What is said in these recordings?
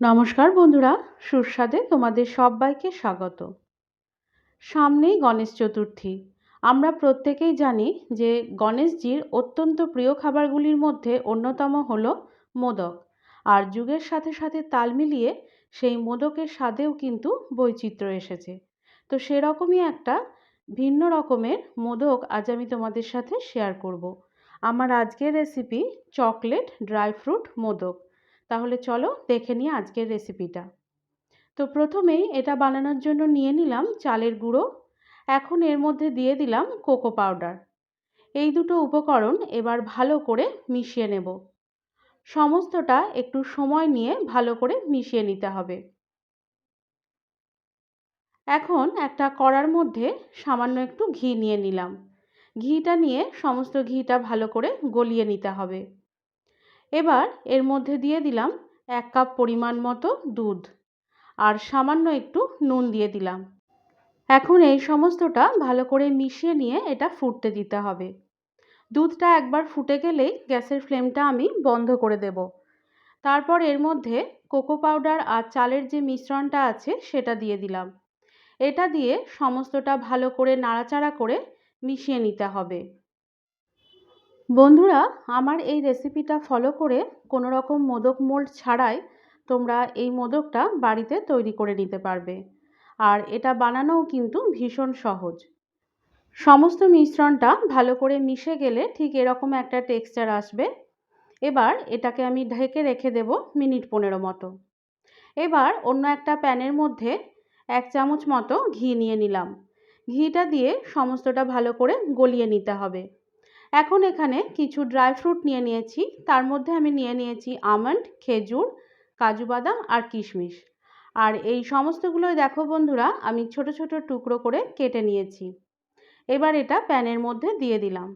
নমস্কার বন্ধুরা, সুস্বাদে তোমাদের সবাইকে স্বাগত। সামনেই গণেশ চতুর্থী। আমরা প্রত্যেকেই জানি যে গণেশজির অত্যন্ত প্রিয় খাবারগুলির মধ্যে অন্যতম হলো মোদক। আর যুগের সাথে সাথে তাল মিলিয়ে সেই মোদকের স্বাদেও কিন্তু বৈচিত্র্য এসেছে। তো সেরকমই একটা ভিন্ন রকমের মোদক আজ আমি তোমাদের সাথে শেয়ার করব। আমার আজকের recipe chocolate dry fruit modak. তাহলে চলো দেখে নিই আজকের রেসিপিটা। তো প্রথমেই এটা বানানোর জন্য নিয়ে নিলাম চালের গুঁড়ো। এখন এর মধ্যে দিয়ে দিলাম কোকো পাউডার। এই দুটো উপকরণ এবার ভালো করে মিশিয়ে নেব। সমস্তটা একটু সময় নিয়ে ভালো করে মিশিয়ে নিতে হবে। এখন একটা কড়ার মধ্যে সামান্য একটু ঘি নিয়ে নিলাম। ঘিটা নিয়ে সমস্ত ঘিটা ভালো করে গলিয়ে নিতে হবে। এবার এর মধ্যে দিয়ে দিলাম 1 কাপ পরিমাণ মতো দুধ আর সামান্য একটু নুন দিয়ে দিলাম। এখন এই সমস্তটা ভালো করে মিশিয়ে নিয়ে এটা ফুটতে দিতে হবে। দুধটা একবার ফুটে গেলেই গ্যাসের ফ্লেমটা আমি বন্ধ করে দেব। তারপর এর মধ্যে কোকো পাউডার আর চালের যে মিশ্রণটা আছে সেটা দিয়ে দিলাম। এটা দিয়ে সমস্তটা ভালো করে নাড়াচাড়া করে মিশিয়ে নিতে হবে। বন্ধুরা, আমার এই রেসিপিটা ফলো করে কোনো রকম মোদক মোল্ড ছাড়াই তোমরা এই মোদকটা বাড়িতে তৈরি করে নিতে পারবে। আর এটা বানানোও কিন্তু ভীষণ সহজ। সমস্ত মিশ্রণটা ভালো করে মিশে গেলে ঠিক এরকম একটা টেক্সচার আসবে। এবার এটাকে আমি ঢেকে রেখে দেব মিনিট 15 মতো। এবার অন্য একটা প্যানের মধ্যে 1 চামচ মতো ঘি নিয়ে নিলাম। ঘিটা দিয়ে সমস্তটা ভালো করে গলিয়ে নিতে হবে। এখন এখানে কিছু ড্রাই ফ্রুট নিয়ে নিয়েছি। তার মধ্যে আমি নিয়ে নিয়েছি আমন্ড, খেজুর, কাজু বাদাম আর কিশমিশ। আর এই সমস্তগুলোই দেখো বন্ধুরা আমি ছোট ছোট টুকরো করে কেটে নিয়েছি। এবার এটা প্যানের মধ্যে দিয়ে দিলাম।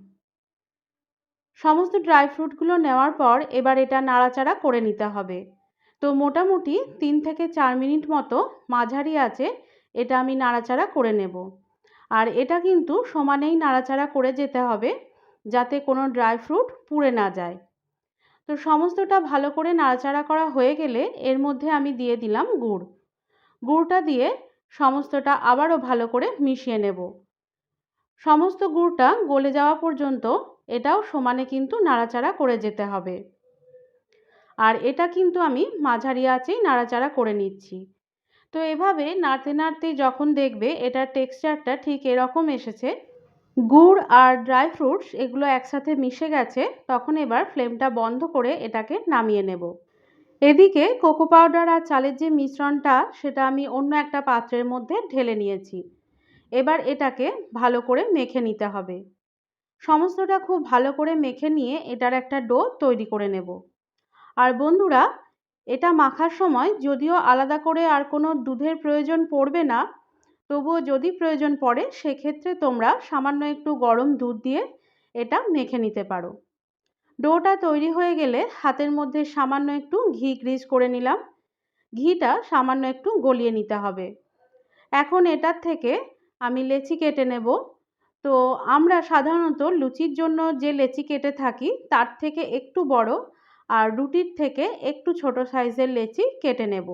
সমস্ত ড্রাই ফ্রুটগুলো নেওয়ার পর এবার এটা নাড়াচাড়া করে নিতে হবে। তো মোটামুটি 3 থেকে 4 মিনিট মতো মাঝারি আঁচে এটা আমি নাড়াচাড়া করে নেব। আর এটা কিন্তু সমানেই নাড়াচাড়া করে যেতে হবে যাতে কোনো ড্রাই ফ্রুট পুড়ে না যায়। তো সমস্তটা ভালো করে নাড়াচাড়া করা হয়ে গেলে এর মধ্যে আমি দিয়ে দিলাম গুড়। গুড়টা দিয়ে সমস্তটা আবারও ভালো করে মিশিয়ে নেব। সমস্ত গুড়টা গলে যাওয়া পর্যন্ত এটাও সমানে কিন্তু নাড়াচাড়া করে যেতে হবে। আর এটা কিন্তু আমি মাঝারি আঁচেই নাড়াচাড়া করে নিচ্ছি। তো এভাবে নাড়তে নাড়তে যখন দেখবে এটার টেক্সচারটা ঠিক এরকম এসেছে, গুড় আর ড্রাই ফ্রুটস এগুলো একসাথে মিশে গেছে, তখন এবার ফ্লেমটা বন্ধ করে এটাকে নামিয়ে নেব। এদিকে কোকো পাউডার আর চালের যে মিশ্রণটা সেটা আমি অন্য একটা পাত্রের মধ্যে ঢেলে নিয়েছি। এবার এটাকে ভালো করে মেখে নিতে হবে। সমস্তটা খুব ভালো করে মেখে নিয়ে এটার একটা ডো তৈরি করে নেব। আর বন্ধুরা, এটা মাখার সময় যদিও আলাদা করে আর কোনো দুধের প্রয়োজন পড়বে না, তবুও যদি প্রয়োজন পড়ে সেক্ষেত্রে তোমরা সামান্য একটু গরম দুধ দিয়ে এটা মেখে নিতে পারো। ডোটা তৈরি হয়ে গেলে হাতের মধ্যে সামান্য একটু ঘি গ্রিজ করে নিলাম। ঘিটা সামান্য একটু গলিয়ে নিতে হবে। এখন এটার থেকে আমি লেচি কেটে নেব। তো আমরা সাধারণত লুচির জন্য যে লেচি কেটে থাকি তার থেকে একটু বড় আর রুটির থেকে একটু ছোট সাইজের লেচি কেটে নেব।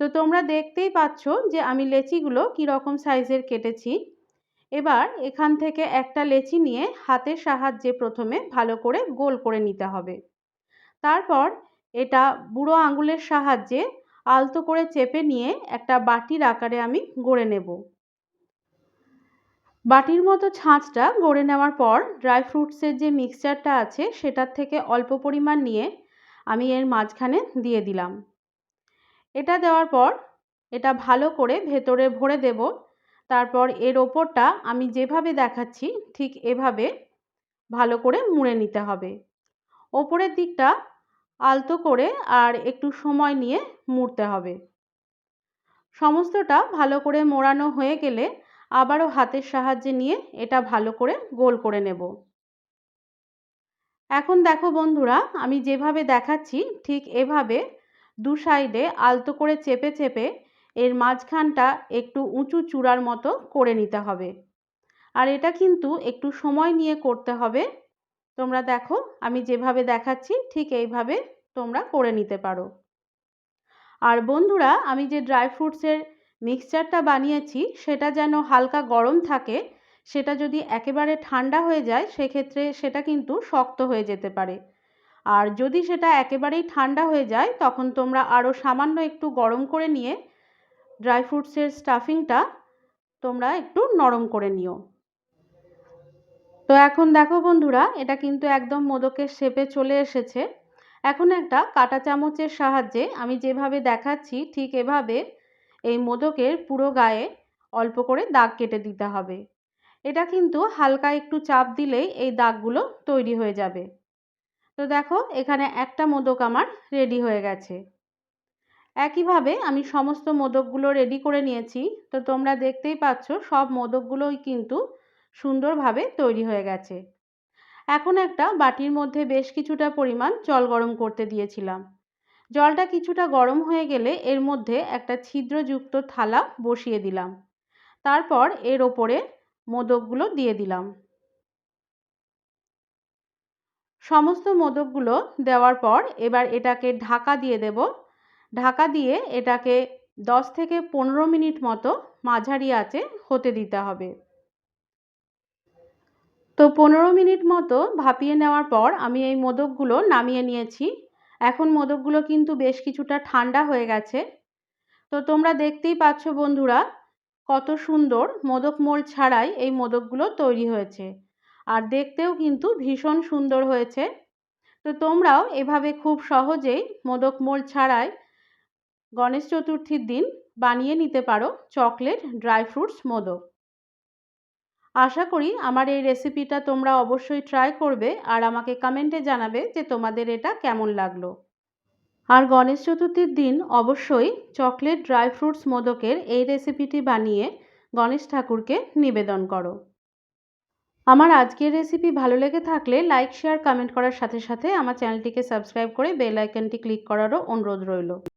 তো তোমরা দেখতেই পাচ্ছ যে আমি লেচিগুলো কীরকম সাইজের কেটেছি। এবার এখান থেকে একটা লেচি নিয়ে হাতের সাহায্যে প্রথমে ভালো করে গোল করে নিতে হবে। তারপর এটা বুড়ো আঙুলের সাহায্যে আলতো করে চেপে নিয়ে একটা বাটির আকারে আমি গড়ে নেব। বাটির মতো ছাঁচটা গড়ে নেওয়ার পর ড্রাই ফ্রুটসের যে মিক্সচারটা আছে সেটার থেকে অল্প পরিমাণ নিয়ে আমি এর মাঝখানে দিয়ে দিলাম। এটা দেওয়ার পর এটা ভালো করে ভেতরে ভরে দেব। তারপর এর ওপরটা আমি যেভাবে দেখাচ্ছি ঠিক এভাবে ভালো করে মুড়ে নিতে হবে। ওপরের দিকটা আলতো করে আর একটু সময় নিয়ে মুড়তে হবে। সমস্তটা ভালো করে মোড়ানো হয়ে গেলে আবারও হাতের সাহায্যে নিয়ে এটা ভালো করে গোল করে নেব। এখন দেখো বন্ধুরা, আমি যেভাবে দেখাচ্ছি ঠিক এভাবে দু সাইডে আলতো করে চেপে চেপে এর মাঝখানটা একটু উঁচু চূড়ার মতো করে নিতে হবে। আর এটা কিন্তু একটু সময় নিয়ে করতে হবে। তোমরা দেখো আমি যেভাবে দেখাচ্ছি ঠিক এইভাবে তোমরা করে নিতে পারো। আর বন্ধুরা, আমি যে ড্রাই ফ্রুটসের মিক্সচারটা বানিয়েছি সেটা যেন হালকা গরম থাকে। সেটা যদি একেবারে ঠান্ডা হয়ে যায় সেক্ষেত্রে সেটা কিন্তু শক্ত হয়ে যেতে পারে। আর যদি সেটা একেবারেই ঠান্ডা হয়ে যায় তখন তোমরা আরও সামান্য একটু গরম করে নিয়ে ড্রাই ফ্রুটসের স্টাফিংটা তোমরা একটু নরম করে নিও। তো এখন দেখো বন্ধুরা, এটা কিন্তু একদম মোদকের শেপে চলে এসেছে। এখন একটা কাঁটা চামচের সাহায্যে আমি যেভাবে দেখাচ্ছি ঠিক এভাবে এই মোদকের পুরো গায়ে অল্প করে দাগ কেটে দিতে হবে। এটা কিন্তু হালকা একটু চাপ দিলেই এই দাগগুলো তৈরি হয়ে যাবে। তো দেখো, এখানে একটা মোদক আমার রেডি হয়ে গেছে। একইভাবে আমি সমস্ত মোদকগুলো রেডি করে নিয়েছি। তো তোমরা দেখতেই পাচ্ছ সব মোদকগুলোই কিন্তু সুন্দরভাবে তৈরি হয়ে গেছে। এখন একটা বাটির মধ্যে বেশ কিছুটা পরিমাণ জল গরম করতে দিয়েছিলাম। জলটা কিছুটা গরম হয়ে গেলে এর মধ্যে একটা ছিদ্রযুক্ত থালা বসিয়ে দিলাম। তারপর এর ওপরে মোদকগুলো দিয়ে দিলাম। সমস্ত মোদকগুলো দেওয়ার পর এবার এটাকে ঢাকা দিয়ে দেব। ঢাকা দিয়ে এটাকে 10 থেকে 15 মিনিট মতো মাঝারি আঁচে হতে দিতে হবে। তো 15 মিনিট মতো ভাপিয়ে নেওয়ার পর আমি এই মোদকগুলো নামিয়ে নিয়েছি। এখন মোদকগুলো কিন্তু বেশ কিছুটা ঠান্ডা হয়ে গেছে। তো তোমরা দেখতেই পাচ্ছ বন্ধুরা, কত সুন্দর মোদক মোল্ড ছাড়াই এই মোদকগুলো তৈরি হয়েছে। আর দেখতেও কিন্তু ভীষণ সুন্দর হয়েছে। তো তোমরাও এভাবে খুব সহজেই মোদক মোল্ড ছাড়াই গণেশ চতুর্থীর দিন বানিয়ে নিতে পারো চকলেট ড্রাই ফ্রুটস মোদক। আশা করি আমার এই রেসিপিটা তোমরা অবশ্যই ট্রাই করবে আর আমাকে কমেন্টে জানাবে যে তোমাদের এটা কেমন লাগলো। আর গণেশ চতুর্থীর দিন অবশ্যই চকলেট ড্রাই ফ্রুটস মোদকের এই রেসিপিটি বানিয়ে গণেশ ঠাকুরকে নিবেদন করো। আমার আজকের রেসিপি ভালো লেগে থাকলে লাইক, শেয়ার, কমেন্ট করার সাথে সাথে আমার চ্যানেলটিকে সাবস্ক্রাইব করে বেল আইকনটি ক্লিক করারও অনুরোধ রইল।